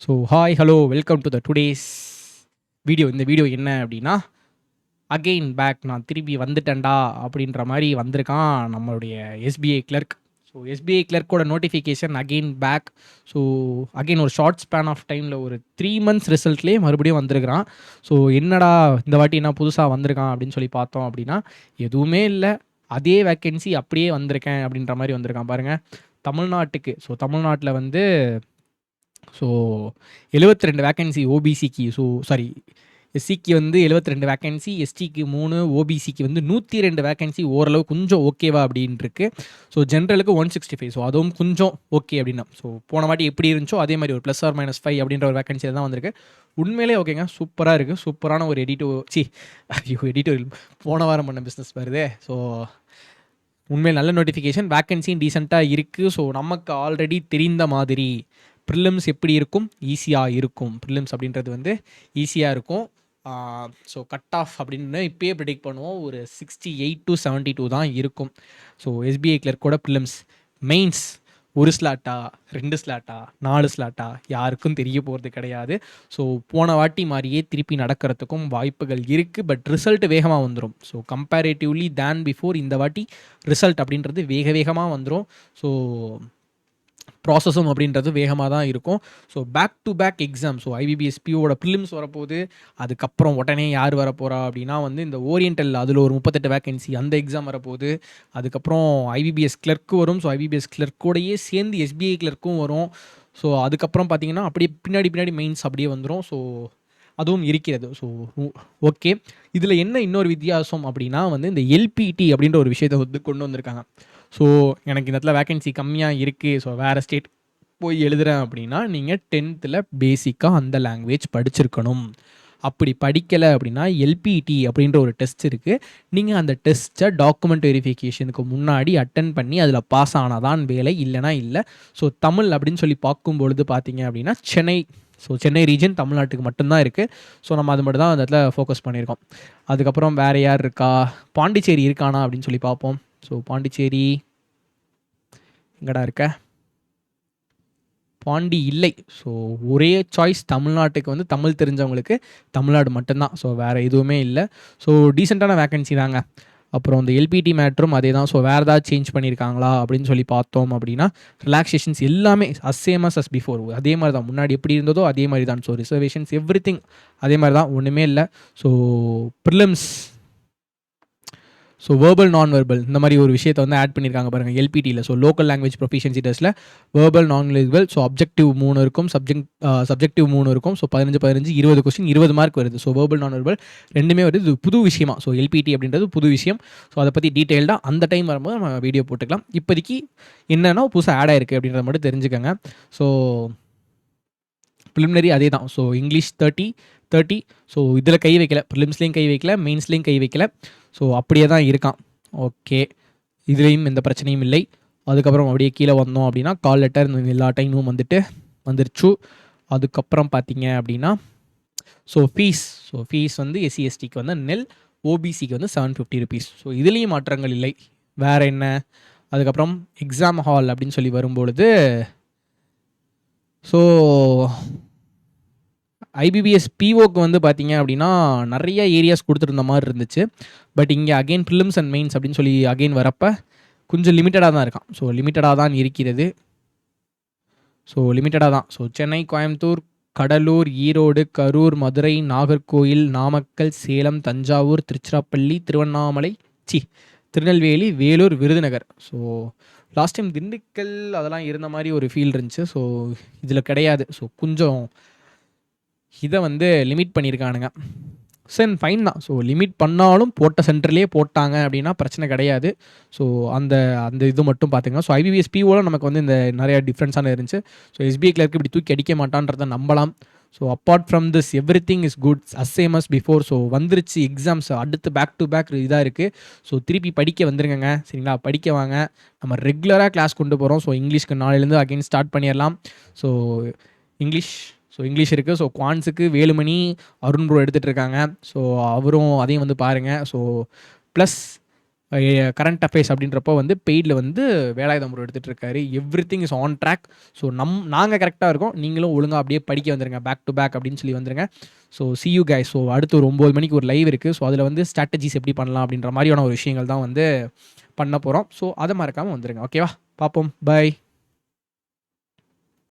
So hi hello welcome to the today's video. இந்த video என்ன அப்படின்னா, அகெயின் பேக், நான் திருப்பி வந்துட்டேன்டா அப்படின்ற மாதிரி வந்திருக்கான் நம்மளுடைய எஸ்பிஐ கிளர்க். ஸோ எஸ்பிஐ கிளர்க்கோட notification again back. So again ஒரு ஷார்ட் ஸ்பேன் ஆஃப் டைமில் ஒரு 3 months ரிசல்ட்லேயே மறுபடியும் வந்திருக்கிறான். ஸோ என்னடா இந்த வாட்டி என்ன புதுசாக வந்திருக்கான் அப்படின்னு சொல்லி பார்த்தோம் அப்படின்னா, எதுவுமே இல்லை, அதே வேக்கன்சி அப்படியே வந்திருக்கேன் அப்படின்ற மாதிரி வந்திருக்கான் பாருங்கள் தமிழ்நாட்டுக்கு. ஸோ தமிழ்நாட்டில் வந்து ஸோ 72 வேக்கன்சி ஓபிசிக்கு, ஸோ சாரி எஸ்சிக்கு வந்து 72 வேக்கன்சி, எஸ்டிக்கு 3, ஓபிசிக்கு வந்து 102 வேக்கன்சி. ஓரளவு கொஞ்சம் ஓகேவா அப்படின்னு இருக்கு. ஸோ ஜென்ரலுக்கு 165, ஸோ அதுவும் கொஞ்சம் ஓகே அப்படின்னா. ஸோ போன வாட்டி எப்படி இருந்துச்சோ அதே மாதிரி ஒரு +or-5 அப்படின்ற ஒரு வேக்கன்சியில் தான் வந்திருக்கு. உண்மையிலே ஓகேங்க, சூப்பராக இருக்குது. சூப்பரான ஒரு எடிட்டோரியல் போன வாரம் பண்ண பிஸ்னஸ் வருது. ஸோ உண்மையில் நல்ல நோட்டிஃபிகேஷன், வேக்கன்சியும் டீசெண்டாக இருக்குது. ஸோ நமக்கு ஆல்ரெடி தெரிந்த மாதிரி ப்ரிலிம்ஸ் எப்படி இருக்கும், ஈஸியாக இருக்கும். ப்ரிலிம்ஸ் அப்படின்றது வந்து ஈஸியாக இருக்கும். ஸோ கட் ஆஃப் அப்படின்னு இப்போயே ப்ரிடிக்ட் பண்ணுவோம், ஒரு 68 to 72 தான் இருக்கும். ஸோ எஸ்பிஐ கிளர்க்கோட ப்ரிலிம்ஸ் மெயின்ஸ் 1 ஸ்லாட்டா 2 ஸ்லாட்டா 4 ஸ்லாட்டா யாருக்கும் தெரிய போகிறது கிடையாது. ஸோ போன வாட்டி மாதிரியே திருப்பி நடக்கிறதுக்கும் வாய்ப்புகள் இருக்குது. பட் ரிசல்ட் வேகமாக வந்துடும். ஸோ கம்பேரேட்டிவ்லி தேன் பிஃபோர் இந்த வாட்டி ரிசல்ட் அப்படின்றது வேகமாக வந்துடும். ஸோ ப்ராசஸும் அப்படின்றது வேகமாக தான் இருக்கும். So back to back exam. So IBPS பிஓட ப்ரிலிம்ஸ் வரப்போகுது. அதுக்கப்புறம் உடனே யார் வரப்போகிறா அப்படின்னா வந்து இந்த ஓரியண்டல், அதில் ஒரு 38 வேக்கன்சி, அந்த எக்ஸாம் வரப்போகுது. அதுக்கப்புறம் ஐபிபிஎஸ் கிளர்க்கு வரும். ஸோ ஐபிபிஎஸ் கிளர்க்கோடையே சேர்ந்து எஸ்பிஐ கிளர்க்கும் வரும். ஸோ அதுக்கப்புறம் பார்த்தீங்கன்னா அப்படியே பின்னாடி மெயின்ஸ் அப்படியே வந்துடும். ஸோ அதுவும் இருக்கிறது. ஸோ ஓகே, இதில் என்ன இன்னொரு வித்தியாசம் அப்படின்னா வந்து இந்த எல்பிடி அப்படின்ற ஒரு விஷயத்தை வந்து கொண்டு வந்திருக்காங்க. ஸோ எனக்கு இந்த இடத்துல வேக்கன்சி கம்மியாக இருக்குது, ஸோ வேறு ஸ்டேட் போய் எழுதுகிறேன் அப்படின்னா நீங்கள் 10th பேசிக்காக அந்த லாங்குவேஜ் படிச்சிருக்கணும். அப்படி படிக்கலை அப்படின்னா எல்பிடி அப்படின்ற ஒரு டெஸ்ட் இருக்குது. நீங்கள் அந்த டெஸ்ட்டை டாக்குமெண்ட் வெரிஃபிகேஷனுக்கு முன்னாடி அட்டன் பண்ணி அதில் பாஸ் ஆனால் தான் வேலை, இல்லைனா இல்லை. ஸோ தமிழ் அப்படின்னு சொல்லி பார்க்கும்பொழுது பார்த்தீங்க அப்படின்னா சென்னை ரீஜன் தமிழ்நாட்டுக்கு மட்டும்தான் இருக்குது. ஸோ நம்ம அது மட்டும் தான் அந்த இடத்துல ஃபோக்கஸ் பண்ணியிருக்கோம். அதுக்கப்புறம் வேறு யார் இருக்கா, பாண்டிச்சேரி இருக்கானா அப்படின்னு சொல்லி பார்ப்போம். ஸோ பாண்டிச்சேரி எங்கடா இருக்க, பாண்டி இல்லை. ஸோ ஒரே சாய்ஸ் தமிழ்நாட்டுக்கு வந்து தமிழ் தெரிஞ்சவங்களுக்கு தமிழ்நாடு மட்டும்தான். ஸோ வேறு எதுவுமே இல்லை. ஸோ டீசெண்டான வேக்கன்சி தாங்க. அப்புறம் இந்த எல்பிடி மேட்ரும் அதே தான். ஸோ வேறு ஏதாவது சேஞ்ச் பண்ணியிருக்காங்களா அப்படின்னு சொல்லி பார்த்தோம் அப்படின்னா ரிலாக்ஸேஷன்ஸ் எல்லாமே சேமஸ் அஸ் பிஃபோர், அதே மாதிரி தான். முன்னாடி எப்படி இருந்ததோ அதே மாதிரி தான். ஸோ ரிசர்வேஷன்ஸ் எவ்ரிதிங் அதே மாதிரி தான், ஒன்றுமே இல்லை. ஸோ ப்ரிலிம்ஸ், ஸோ வேர்பல் நான் வெர்பல் இந்த மாதிரி ஒரு விஷயத்தை வந்து ஆட் பண்ணியிருக்காங்க பாருங்கள் எல்பிடியில். ஸோ லோக்கல் லாங்குவேஜ் ப்ரொஃபிஷியன்சி டெஸ்ட்டில் வேர்பல் நான் வெர்பல், ஸோ அப்ஜெக்டிவ் 3 இருக்கும், சப்ஜெக்டிவ் 3 இருக்கும். ஸோ 15 20 கொஸ்டின் 20 மார்க் வருது. ஸோ வேர்பல் நான் வெர்பல் ரெண்டுமே வருது. இது புது விஷயமா. ஸோ எல்பிடி அப்படின்றது புது விஷயம். ஸோ அதை பற்றி டீட்டெயில்டாக அந்த டைம் வரும்போது நம்ம வீடியோ போட்டுக்கலாம். இப்போதைக்கு என்னென்னா புதுசாக ஆட் ஆயிருக்கு அப்படின்றத மட்டும் தெரிஞ்சுக்கோங்க. ஸோ ப்ரிலிமினரி அதே தான். So English 30. ஸோ இதில் கை வைக்கல, ப்ரிலிம்ஸ்லேயும் கை வைக்கல, மெயின்ஸ்லேயும் கை வைக்கல. ஸோ அப்படியே தான் இருக்கான். ஓகே, இதுலேயும் எந்த பிரச்சனையும் இல்லை. அதுக்கப்புறம் அப்படியே கீழே வந்தோம் அப்படின்னா கால் லெட்டர் எல்லா டைமும் வந்துருச்சு. அதுக்கப்புறம் பார்த்தீங்க அப்படின்னா ஸோ ஃபீஸ் வந்து எஸ்சி எஸ்டிக்கு வந்து நெல், ஓபிசிக்கு வந்து 750 rupees. ஸோ இதுலேயும் மாற்றங்கள் இல்லை. வேறு என்ன, அதுக்கப்புறம் எக்ஸாம் ஹால் அப்படின்னு சொல்லி வரும்பொழுது ஸோ ஐபிபிஎஸ் பிஓக்கு வந்து பார்த்தீங்க அப்படின்னா நிறைய ஏரியாஸ் கொடுத்துருந்த மாதிரி இருந்துச்சு. பட் இங்கே அகெயின் ப்ரிலிம்ஸ் அண்ட் மெயின்ஸ் அப்படின்னு சொல்லி அகெயின் வரப்போ கொஞ்சம் லிமிட்டடாக தான் இருக்கான். ஸோ லிமிட்டடாக தான் இருக்கிறது. ஸோ லிமிட்டடாக தான். So Chennai, Coimbatore, Cuddalore, Erode, Karur, Madurai, Nagercoil, Namakkal, Salem, Thanjavur, Tiruchirappalli, Tirunelveli, Vellore, Virudhunagar. So last time Dindigul அதெல்லாம் இருந்த மாதிரி ஒரு ஃபீல் இருந்துச்சு. ஸோ இதில் கிடையாது. ஸோ கொஞ்சம் இதை வந்து லிமிட் பண்ணியிருக்கானுங்க. சரி, ஃபைன் தான். ஸோ லிமிட் பண்ணாலும் போட்ட சென்டர்லேயே போட்டாங்க அப்படின்னா பிரச்சனை கிடையாது. ஸோ அந்த இது மட்டும் பார்த்துங்க. ஸோ ஐபிபிஎஸ் பிஓவில் நமக்கு வந்து இந்த நிறைய டிஃப்ரென்ஸான இருந்துச்சு. ஸோ எஸ்பிஐ கிளர்க்கு இப்படி தூக்கி அடிக்க மாட்டான்றதை நம்பலாம். So apart from this everything is good, same as before. So வந்துருச்சு எக்ஸாம்ஸ், அடுத்து பேக் டு பேக் இதாக இருக்குது. ஸோ திருப்பி படிக்க வந்துருங்க, சரிங்களா? படிக்க வாங்க. நம்ம ரெகுலராக கிளாஸ் கொண்டு போகிறோம். ஸோ இங்கிலீஷ்க்கு நாளையிலேருந்து அகைன் ஸ்டார்ட் பண்ணிடலாம். ஸோ இங்கிலீஷ் இருக்குது. ஸோ குவான்ஸுக்கு வேலுமணி, அருண் ப்ரோ எடுத்துகிட்டு இருக்காங்க. ஸோ அவரும் அதையும் வந்து பாருங்கள். ஸோ ப்ளஸ் கரண்ட் அஃபேர்ஸ் அப்படின்றப்போ வந்து பெய்டில் வந்து வேலாயுதம் ப்ரோ எடுத்துகிட்டு இருக்காரு. Everything is on track. So நாங்கள் கரெக்டாக இருக்கோம், நீங்களும் ஒழுங்காக அப்படியே படிக்க வந்துருங்க, பேக் டு பேக் அப்படின்னு சொல்லி வந்துருங்க. So see you guys. So அடுத்து ஒரு 9 மணிக்கு ஒரு லைவ் இருக்குது. ஸோ அதில் வந்து ஸ்ட்ராட்டஜிஸ் எப்படி பண்ணலாம் அப்படின்ற மாதிரியான ஒரு விஷயங்கள் தான் வந்து பண்ண போகிறோம். ஸோ அதை மறக்காமல் வந்துருங்க. ஓகேவா? பார்ப்போம். பை.